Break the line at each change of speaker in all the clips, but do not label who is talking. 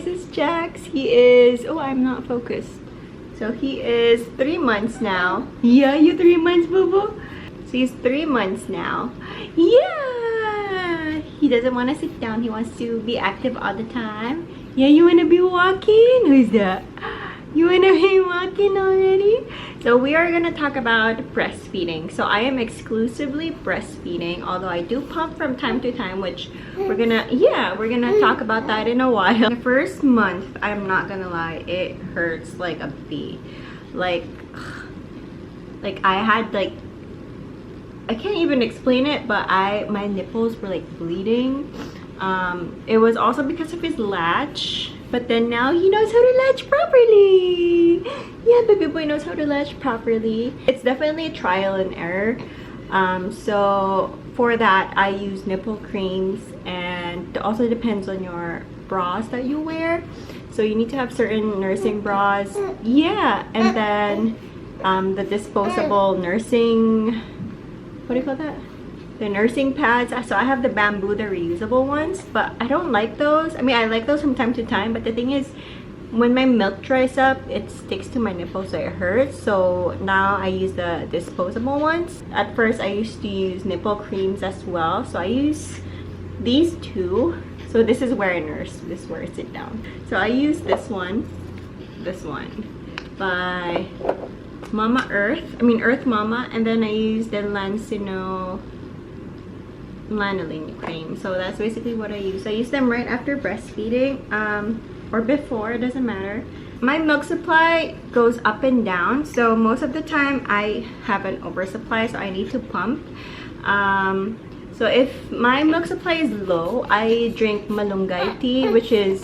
this is Jax. He is, oh, I'm not focused. So he is 3 months now. Yeah, you 3 months, boo-boo? So he's 3 months now. Yeah! He doesn't want to sit down. He wants to be active all the time. Yeah, you want to be walking? Who's that? You want to be walking already? So we are going to talk about breastfeeding. So I am exclusively breastfeeding, although I do pump from time to time, which we're gonna talk about that in a while. The first month, I'm not gonna lie, it hurts like a bee. Like I had like, I can't even explain it, but my nipples were like bleeding. It was also because of his latch. But then now he knows how to latch properly. Yeah, baby boy knows how to latch properly. It's definitely a trial and error. So for that, I use nipple creams, and it also depends on your bras that you wear. So you need to have certain nursing bras. Yeah, and then the disposable nursing, what do you call that? The nursing pads. So I have the bamboo, the reusable ones, but I don't like those. I mean, I like those from time to time, but the thing is, when my milk dries up, it sticks to my nipples, so it hurts. So now I use the disposable ones. At first, I used to use nipple creams as well. So I use these two. So this is where I nurse. This is where I sit down. So I use this one by Earth Mama, and then I use the Lancino lanolin cream. So that's basically what I use. I use them right after breastfeeding, or before, it doesn't matter. My milk supply goes up and down, so most of the time I have an oversupply, so I need to pump. So if my milk supply is low, I drink malunggay tea, which is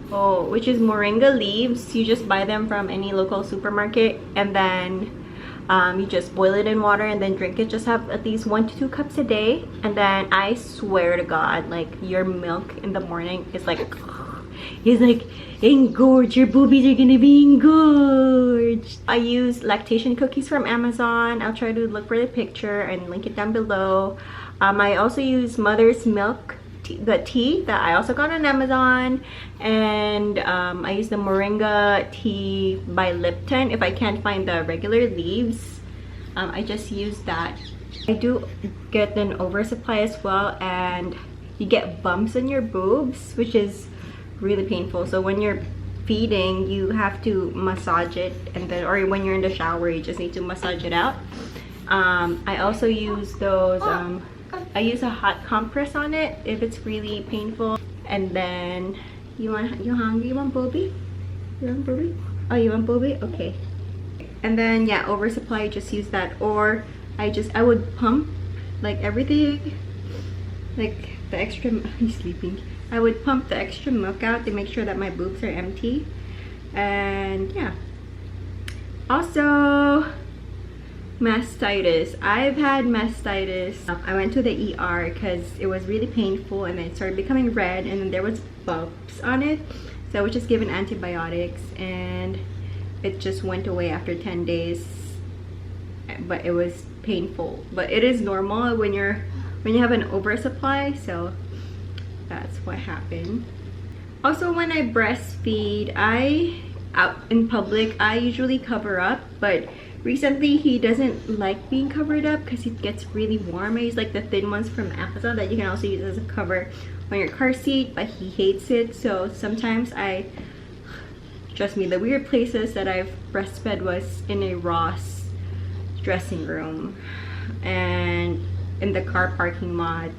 moringa leaves. You just buy them from any local supermarket, and then you just boil it in water and then drink it. Just have at least 1 to 2 cups a day, and then I swear to God, like, your milk in the morning is like, it's like engorged. Your boobies are gonna be engorged. I use lactation cookies from Amazon. I'll try to look for the picture and link it down below. I also use mother's milk, the tea that I also got on Amazon, and I use the moringa tea by Lipton. If I can't find the regular leaves, I just use that. I do get an oversupply as well, and you get bumps on your boobs, which is really painful. So when you're feeding, you have to massage it, and then, or when you're in the shower, you just need to massage it out. I also use those I use a hot compress on it if it's really painful. And then you hungry? You want booby? You want booby? Oh, you want booby? Okay. And then yeah, oversupply, just use that. Or I would pump like everything, like the extra, he's sleeping. I would pump the extra milk out to make sure that my boobs are empty. And yeah. Also, mastitis. I've had mastitis. I went to the ER because it was really painful, and then it started becoming red, and then there was bumps on it. So I was just given antibiotics, and it just went away after 10 days. But it was painful. But it is normal when you have an oversupply, so that's what happened. Also, when I breastfeed, out in public, I usually cover up, but recently he doesn't like being covered up because it gets really warm. I use like the thin ones from Amazon that you can also use as a cover on your car seat, but he hates it. So sometimes trust me, the weird places that I've breastfed was in a Ross dressing room and in the car parking lot.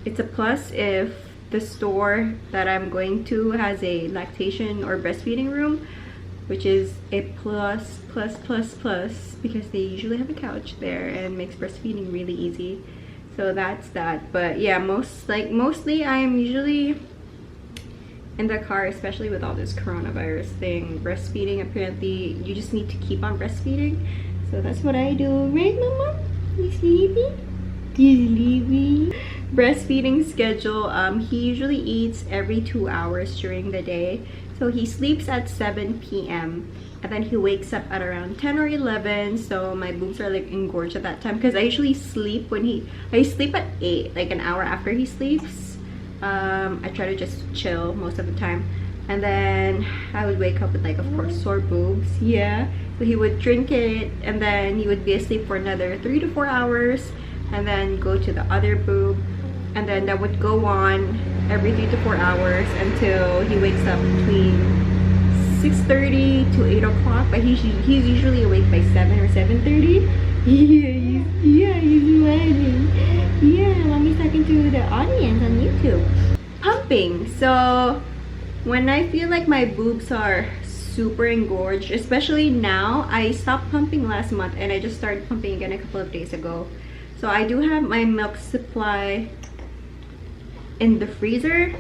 It's a plus if the store that I'm going to has a lactation or breastfeeding room, which is a plus, because they usually have a couch there and makes breastfeeding really easy. So that's that. But yeah, mostly I'm usually in the car, especially with all this coronavirus thing. Breastfeeding, apparently you just need to keep on breastfeeding, so that's what I do. Right, mama? You sleepy? You sleepy? Breastfeeding schedule, he usually eats every 2 hours during the day. So he sleeps at 7 p.m. and then he wakes up at around 10 or 11. So my boobs are like engorged at that time, because I usually sleep I sleep at 8, like an hour after he sleeps. I try to just chill most of the time. And then I would wake up with, like, of course, sore boobs. Yeah. So he would drink it, and then he would be asleep for another 3 to 4 hours, and then go to the other boob, and then that would go on every 3 to 4 hours until he wakes up between 6:30 to 8 o'clock. But he's usually awake by 7 or 7:30. Yeah, he's smiling. Yeah, mommy's talking to the audience on YouTube. Pumping. So when I feel like my boobs are super engorged, especially now, I stopped pumping last month and I just started pumping again a couple of days ago. So I do have my milk supply in the freezer.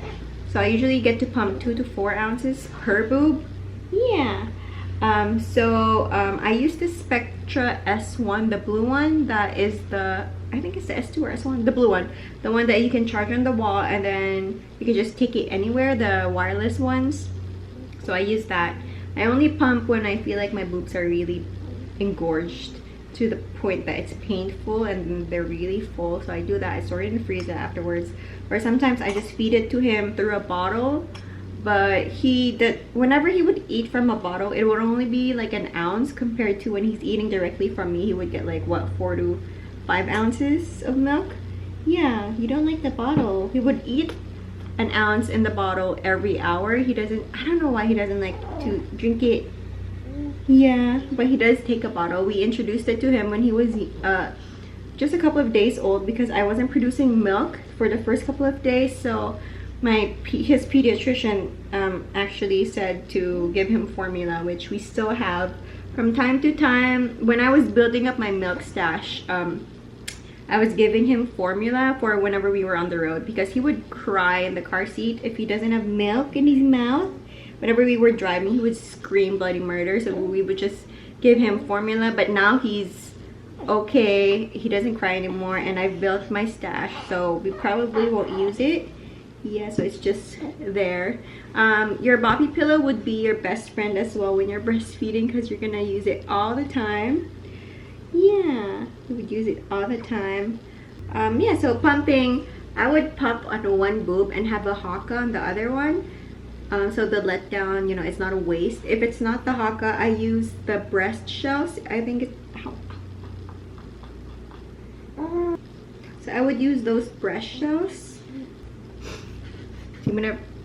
So I usually get to pump 2 to 4 ounces per boob. Yeah. I use the Spectra S1, the blue one. That is the, I think it's the S2 or S1, the blue one. The one that you can charge on the wall and then you can just take it anywhere, the wireless ones. So I use that. I only pump when I feel like my boobs are really engorged to the point that it's painful and they're really full. So I do that. I store it in the freezer afterwards. Or sometimes I just feed it to him through a bottle. But whenever he would eat from a bottle, it would only be like an ounce compared to when he's eating directly from me. He would get like, what, 4 to 5 ounces of milk? Yeah, he don't like the bottle. He would eat an ounce in the bottle every hour. He doesn't, I don't know why he doesn't like to drink it. Yeah, but he does take a bottle. We introduced it to him when he was just a couple of days old because I wasn't producing milk for the first couple of days. So his pediatrician actually said to give him formula, which we still have from time to time. When I was building up my milk stash, I was giving him formula for whenever we were on the road because he would cry in the car seat if he doesn't have milk in his mouth. Whenever we were driving, he would scream bloody murder, so we would just give him formula. But now he's okay, he doesn't cry anymore, and I've built my stash, so we probably won't use it. Yeah, so it's just there. Your bobby pillow would be your best friend as well when you're breastfeeding because you're gonna use it all the time. Yeah, you would use it all the time. Yeah, so pumping, I would pump on one boob and have a haka on the other one. So the letdown, you know, it's not a waste. If it's not the haka, I use the breast shells. I think it's, so I would use those breast shells.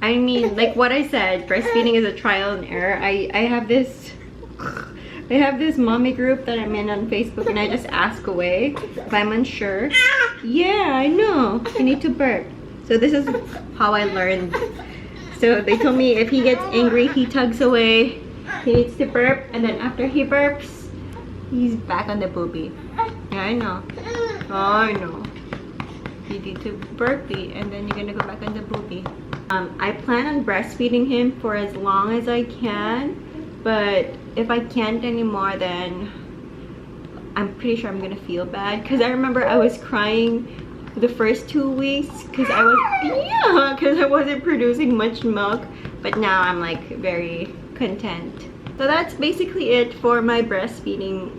I mean, like what I said, breastfeeding is a trial and error. I have this mommy group that I'm in on Facebook, and I just ask away if I'm unsure. Yeah, I know. You need to burp. So this is how I learned. So they told me if he gets angry, he tugs away. He needs to burp, and then after he burps, he's back on the boobie. Yeah, I know. I know. You need to burpee, and then you're gonna go back on the boobie. I plan on breastfeeding him for as long as I can, but if I can't anymore, then I'm pretty sure I'm gonna feel bad because I remember I was crying the first 2 weeks because I wasn't producing much milk, but now I'm like very content. So that's basically it for my breastfeeding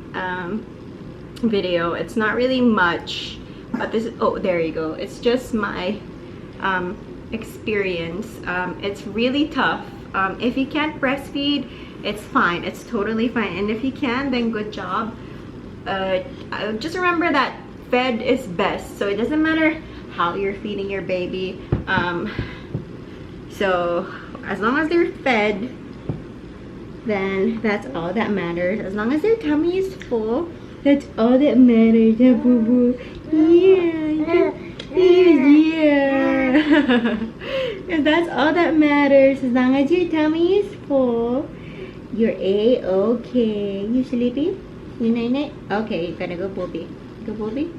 video. It's not really much, but this is, oh, there you go. It's just my experience. It's really tough. If you can't breastfeed, it's fine. It's totally fine. And if you can, then good job. Just remember that fed is best. So it doesn't matter how you're feeding your baby. So as long as they're fed, then that's all that matters. As long as their tummy is full, that's all that matters. Boo-boo. Yeah. And that's all that matters. As long as your tummy is full, you're A-okay. You sleepy? You night-night? Okay, you gotta go boobie. Go boobie?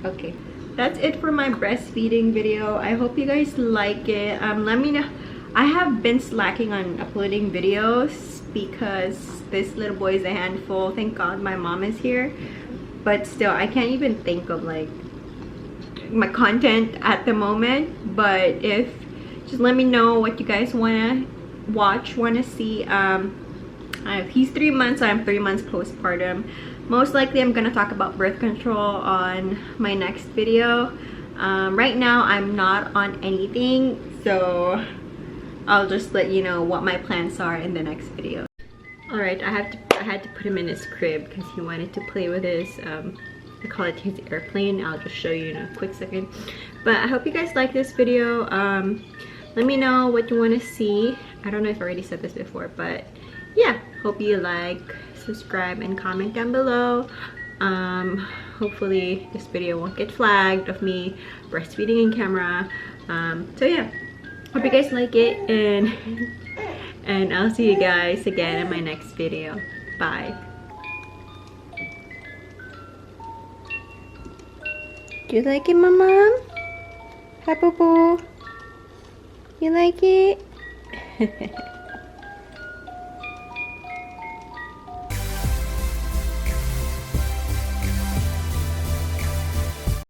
Okay. That's it for my breastfeeding video. I hope you guys like it. Let me know. I have been slacking on uploading videos because this little boy is a handful. Thank God my mom is here. But still, I can't even think of like my content at the moment. But just let me know what you guys wanna watch, wanna see. He's 3 months, I'm 3 months postpartum. Most likely I'm gonna talk about birth control on my next video. Right now I'm not on anything, so I'll just let you know what my plans are in the next video. Alright, I had to put him in his crib because he wanted to play with his I call it his airplane. I'll just show you in a quick second. But I hope you guys like this video. Let me know what you want to see. I don't know if I already said this before, but yeah, hope you like, subscribe, and comment down below. Hopefully this video won't get flagged of me breastfeeding in camera. So yeah, hope you guys like it, and I'll see you guys again in my next video. Bye. Do you like it, Mama? Hi, Boo Boo. You like it?